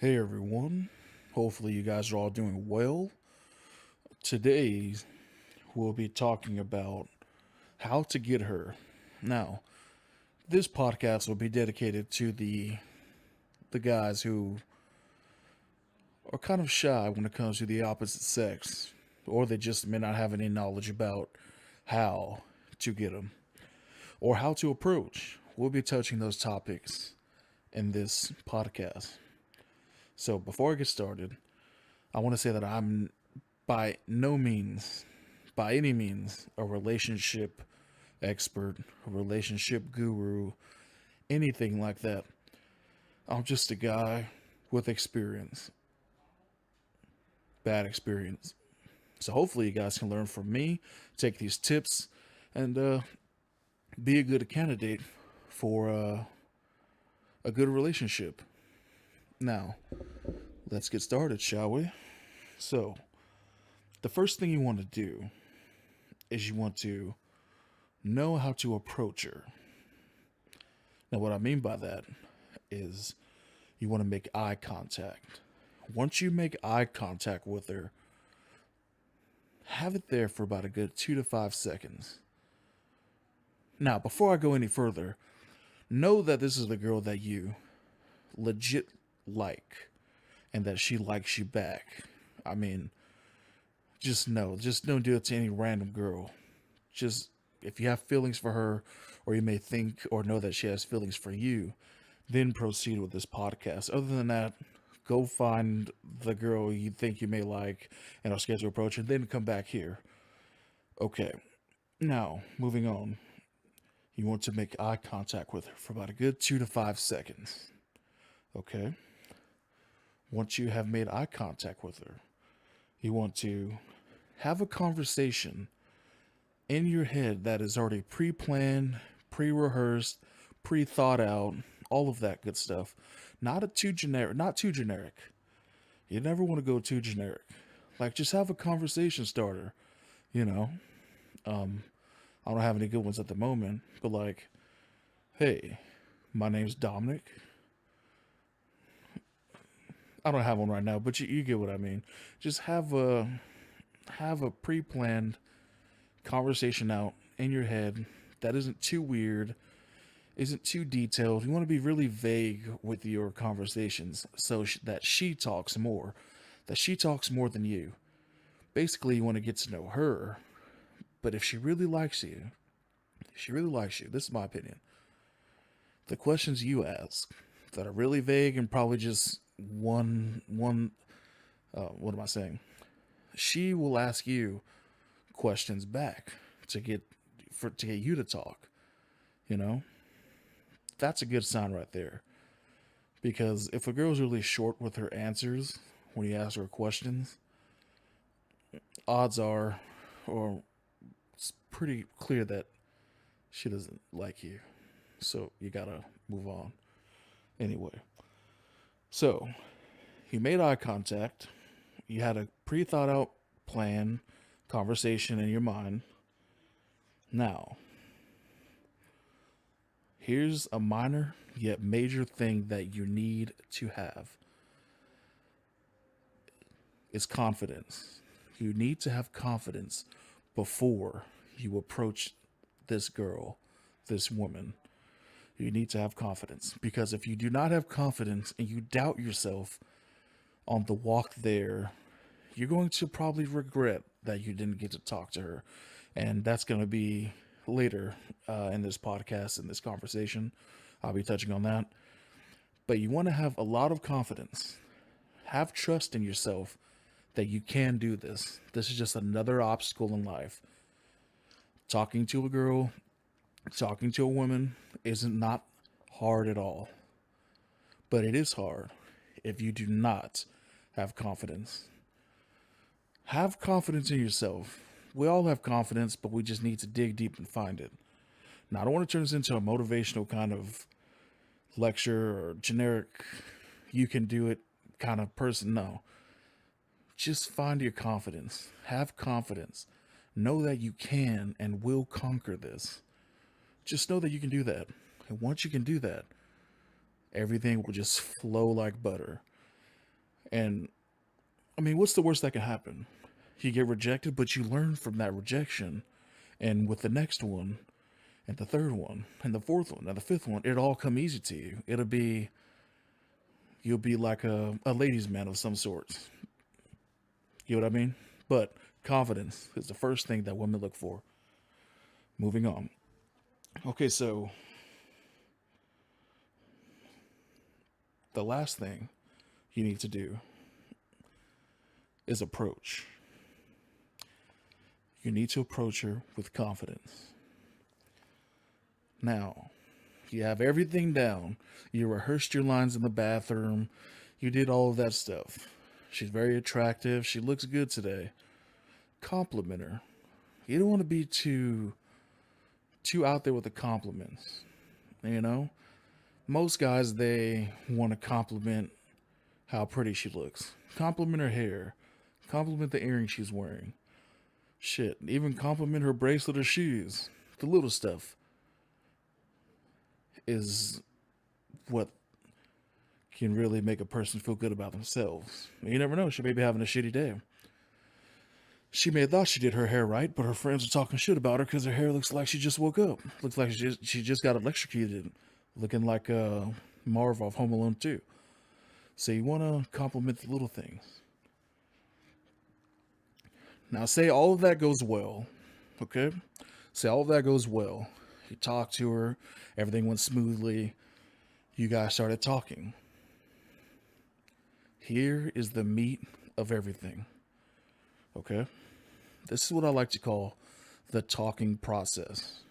Hey everyone, hopefully you guys are all doing well. Today we'll be talking about how to get her. Now, this podcast will be dedicated to the guys who are kind of shy when it comes to the opposite sex, or they just may not have any knowledge about how to get them or how to approach. We'll be touching those topics in this podcast. So, before I get started, I want to say that I'm by no means, by any means, a relationship expert, a relationship guru, anything like that. I'm just a guy with experience, bad experience. So hopefully you guys can learn from me, take these tips, and be a good candidate for a good relationship. Now, let's get started, shall we? So, the first thing you want to do is you want to know how to approach her. Now, what I mean by that is you want to make eye contact. Once you make eye contact with her, have it there for about a good 2 to 5 seconds. Now, before I go any further, know that this is the girl that you legit like and that she likes you back. I mean, just don't do it to any random girl. Just if you have feelings for her, or you may think or know that she has feelings for you, then proceed with this podcast. Other than that, go find the girl you think you may like and are scared to approach, and then come back here. Okay, now moving on. You want to make eye contact with her for about a good 2 to 5 seconds. Okay, once you have made eye contact with her, you want to have a conversation in your head that is already pre planned, pre rehearsed, pre thought out, all of that good stuff. Not a too generic, not too generic. You never want to go too generic. Like, just have a conversation starter, you know? Um, I don't have any good ones at the moment, but like, hey, my name's Dominic. I don't have one right now, but you get what I mean. Just have a pre-planned conversation out in your head that isn't too weird, isn't too detailed. You want to be really vague with your conversations so that she talks more, that she talks more than you. Basically, you want to get to know her, but if she really likes you, if she really likes you, this is my opinion. The questions you ask that are really vague and probably just one what am I saying? She will ask you questions back to get to get you to talk, you know? That's a good sign right there. Because if a girl's really short with her answers when you ask her questions, odds are, or it's pretty clear that she doesn't like you. So you gotta move on. Anyway, so you made eye contact. You had a pre thought out plan, conversation in your mind. Now, here's a minor yet major thing that you need to have is confidence. You need to have confidence before you approach this girl, this woman. You need to have confidence because if you do not have confidence and you doubt yourself on the walk there, you're going to probably regret that you didn't get to talk to her. And that's going to be later in this podcast, in this conversation. I'll be touching on that. But you want to have a lot of confidence. Have trust in yourself that you can do this. This is just another obstacle in life. Talking to a girl, talking to a woman isn't not hard at all. But it is hard if you do not have confidence. Have confidence in yourself. We all have confidence, but we just need to dig deep and find it. Now, I don't want to turn this into a motivational kind of lecture or generic, you can do it kind of person. No. Just find your confidence. Have confidence. Know that you can and will conquer this. Just know that you can do that. And once you can do that, everything will just flow like butter. And I mean, what's the worst that can happen? You get rejected, but you learn from that rejection. And with the next one, and the third one, and the fourth one, and the fifth one, it'll all come easy to you. You'll be like a ladies' man of some sort. You know what I mean? But confidence is the first thing that women look for. Moving on. Okay, so the last thing you need to do is approach. You need to approach her with confidence. Now, you have everything down. You rehearsed your lines in the bathroom. You did all of that stuff. She's very attractive. She looks good today. Compliment her. You don't want to be too out there with the compliments. You know? Most guys, they want to compliment how pretty she looks. Compliment her hair. Compliment the earrings she's wearing. Shit, even compliment her bracelet or shoes. The little stuff is what can really make a person feel good about themselves. You never know, she may be having a shitty day. She may have thought she did her hair right, but her friends are talking shit about her because her hair looks like she just woke up. Looks like she just got electrocuted, looking like Marv off Home Alone 2. So you want to compliment the little things. Now, say all of that goes well, okay? Say all of that goes well. You talk to her, everything went smoothly. You guys started talking. Here is the meat of everything, okay? This is what I like to call the talking process.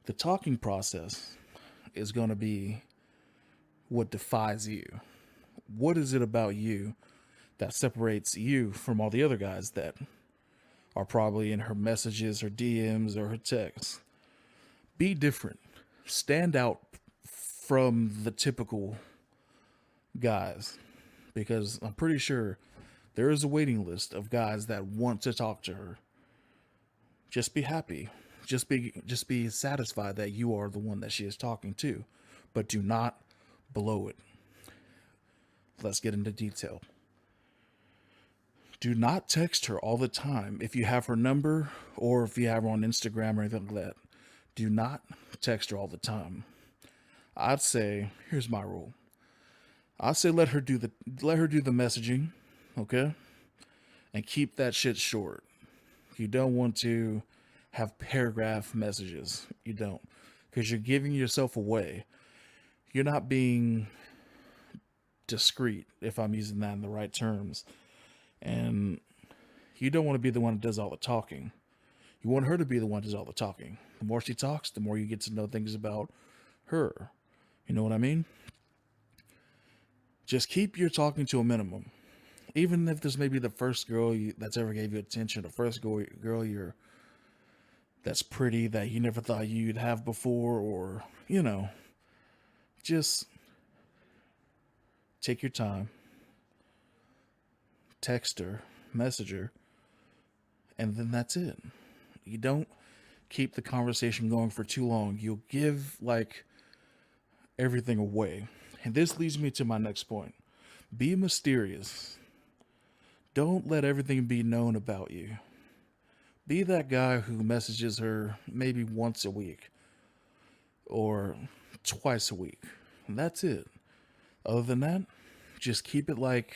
The talking process is going to be what defines you. What is it about you that separates you from all the other guys that are probably in her messages, her DMs, or her texts? Be different. Stand out from the typical guys, because I'm pretty sure there is a waiting list of guys that want to talk to her. Just be happy. Just be satisfied that you are the one that she is talking to, but do not blow it. Let's get into detail. Do not text her all the time. If you have her number or if you have her on Instagram or anything like that, do not text her all the time. I'd say, here's my rule. I'd say let her do the messaging, okay? And keep that shit short. You don't want to have paragraph messages. You don't. Because you're giving yourself away. You're not being discreet, if I'm using that in the right terms. And you don't want to be the one that does all the talking. You want her to be the one that does all the talking. The more she talks, the more you get to know things about her. You know what I mean? Just keep your talking to a minimum. Even if this may be the first girl that's ever gave you attention, the first girl that's pretty that you never thought you'd have before, or, just take your time, text her, message her, and then that's it. You don't keep the conversation going for too long. You'll give, everything away. And this leads me to my next point. Be mysterious. Don't let everything be known about you. Be that guy who messages her maybe once a week or twice a week. And that's it. Other than that, just keep it like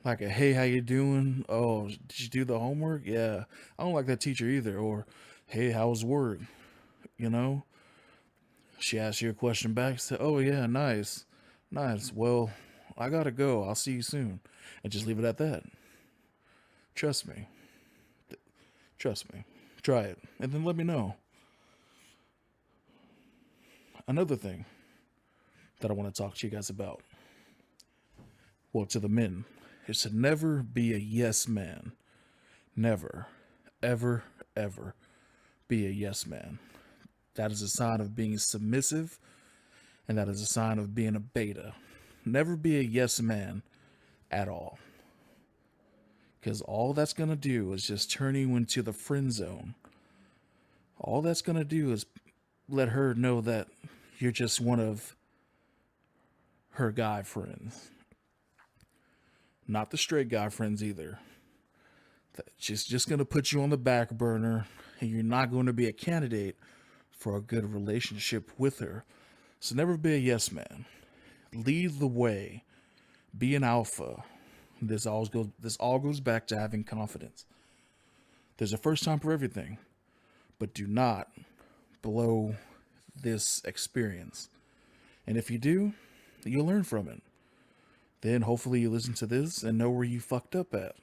a, hey, how you doing? Oh, did you do the homework? Yeah. I don't like that teacher either. Or, hey, how was work? She asks you a question back. Say, oh, yeah, nice. Well, I gotta go. I'll see you soon. And just leave it at that. Trust me. Try it. And then let me know. Another thing that I want to talk to you guys about, well, to the men, is to never be a yes man. Never, ever, ever be a yes man. That is a sign of being submissive, and that is a sign of being a beta. Never be a yes man at all. Because all that's going to do is just turn you into the friend zone. All that's going to do is let her know that you're just one of her guy friends. not the straight guy friends either. That's just going to put you on the back burner, and you're not going to be a candidate for a good relationship with her. So never be a yes man. Lead the way. Be an alpha. This all goes back to having confidence. There's a first time for everything, but do not blow this experience. And if you do, you'll learn from it. Then hopefully you listen to this and know where you fucked up at.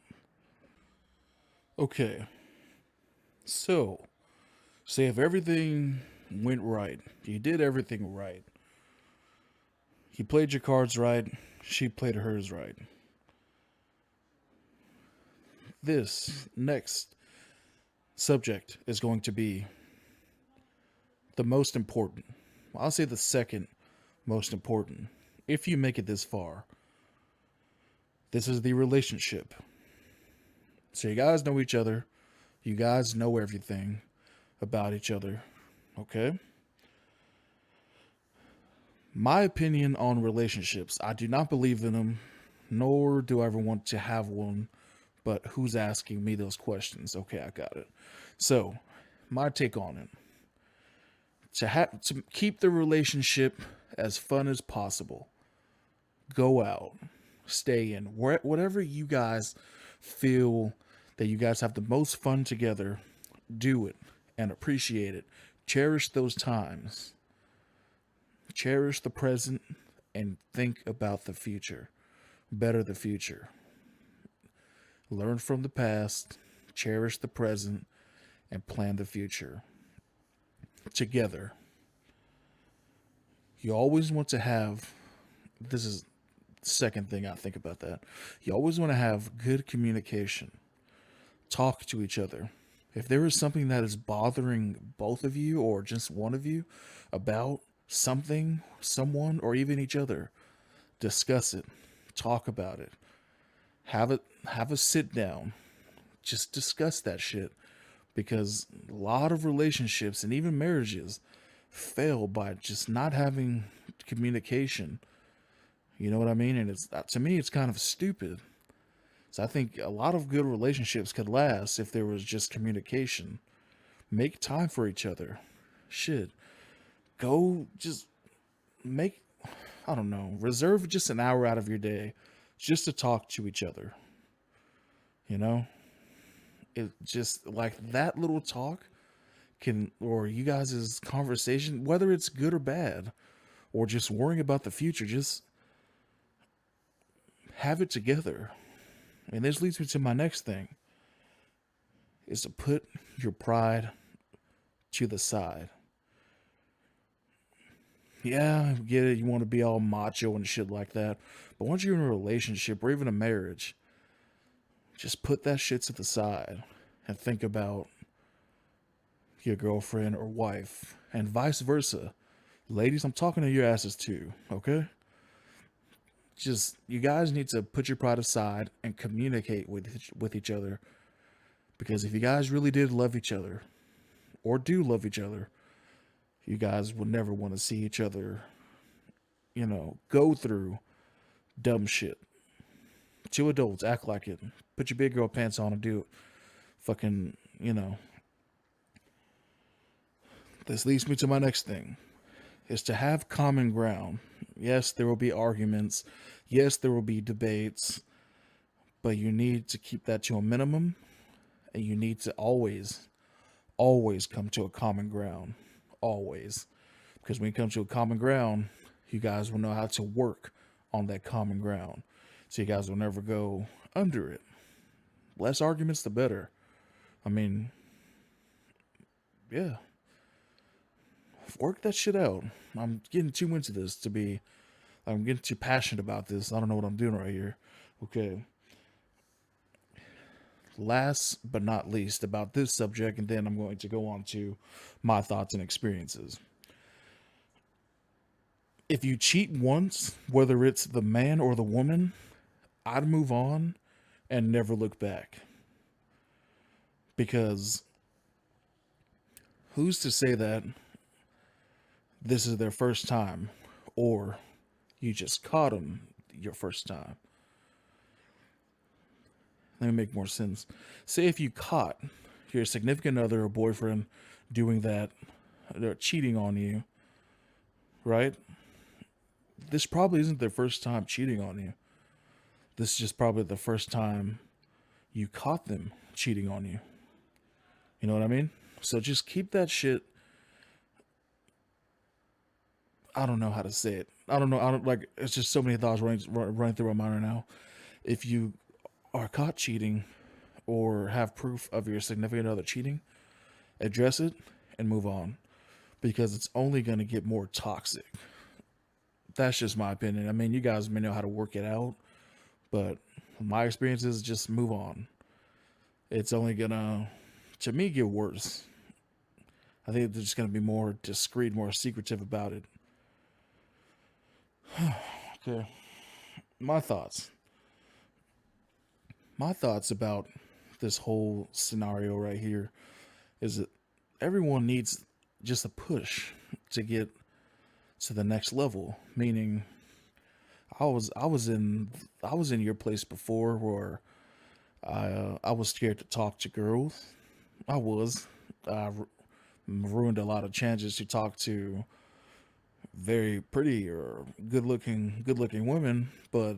Okay, so say if everything went right, you did everything right, you played your cards right, she played hers right. This next subject is going to be the most important. I'll say the second most important. If you make it this far, this is the relationship. So you guys know each other. You guys know everything about each other. Okay? My opinion on relationships, I do not believe in them, nor do I ever want to have one. But who's asking me those questions? Okay, I got it. So, my take on it. To keep the relationship as fun as possible, go out, stay in, whatever you guys feel that you guys have the most fun together, do it and appreciate it. Cherish those times. Cherish the present and think about the future. Better the future. Learn from the past, cherish the present, and plan the future. Together. You always want to have, this is the second thing I think about that. You always want to have good communication. Talk to each other. If there is something that is bothering both of you or just one of you about something, someone, or even each other, discuss it. Talk about it. Have a sit down. Just discuss that shit, because a lot of relationships and even marriages fail by just not having communication. You know what I mean? And it's to me it's kind of stupid. So I think a lot of good relationships could last if there was just communication. Make time for each other. Shit. Go just make, I don't know, reserve just an hour out of your day just to talk to each other. You know? It just like that little talk can, or you guys' conversation, whether it's good or bad, or just worrying about the future, just have it together. And this leads me to my next thing, is to put your pride to the side. Yeah, I get it. You want to be all macho and shit like that. But once you're in a relationship or even a marriage, just put that shit to the side and think about your girlfriend or wife, and vice versa. Ladies, I'm talking to your asses too, okay? Just, you guys need to put your pride aside and communicate with each other. Because if you guys really did love each other, or do love each other, you guys would never want to see each other, go through dumb shit. Two adults, act like it. Put your big girl pants on and do it. Fucking, This leads me to my next thing, is to have common ground. Yes, there will be arguments. Yes, there will be debates. But you need to keep that to a minimum. And you need to always come to a common ground. Always. Because when you come to a common ground, you guys will know how to work on that common ground. So you guys will never go under it. Less arguments, the better. I mean, yeah. Work that shit out. I'm getting too into this I'm getting too passionate about this. I don't know what I'm doing right here. Okay. Last but not least about this subject, and then I'm going to go on to my thoughts and experiences. If you cheat once, whether it's the man or the woman, I'd move on and never look back. Because who's to say that this is their first time, or you just caught them your first time? Let me make more sense. Say if you caught your significant other or boyfriend doing that, they're cheating on you, right? This probably isn't their first time cheating on you. This is just probably the first time you caught them cheating on you. You know what I mean? So just keep that shit. I don't know how to say it. I don't know. I don't like. It's just so many thoughts running through my mind right now. If you are caught cheating or have proof of your significant other cheating, address it and move on, because it's only going to get more toxic. That's just my opinion. I mean, you guys may know how to work it out, but my experience is just move on. It's only gonna, to me, get worse. I think they're just gonna be more discreet, more secretive about it. Okay, my thoughts. My thoughts about this whole scenario right here is that everyone needs just a push to get to the next level. Meaning, I was in your place before where I was scared to talk to girls. I was. I ruined a lot of chances to talk to very pretty or good looking women, but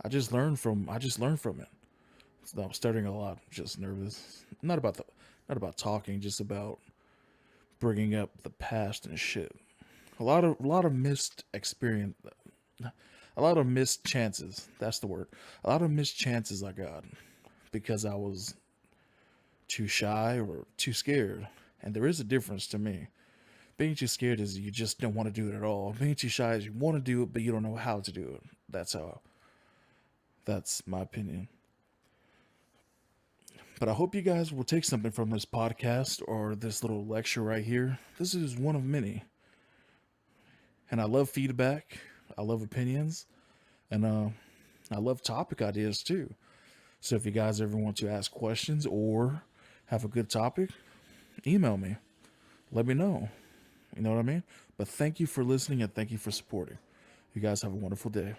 I just learned from it. So I'm stuttering a lot, just nervous. Not about talking, just about bringing up the past and shit. A lot of missed experience, a lot of missed chances. That's the word. A lot of missed chances I got because I was too shy or too scared. And there is a difference to me. Being too scared is you just don't want to do it at all. Being too shy is you want to do it, but you don't know how to do it. That's my opinion. But I hope you guys will take something from this podcast or this little lecture right here. This is one of many. And I love feedback. I love opinions. And I love topic ideas too. So if you guys ever want to ask questions or have a good topic, email me. Let me know. You know what I mean? But thank you for listening and thank you for supporting. You guys have a wonderful day.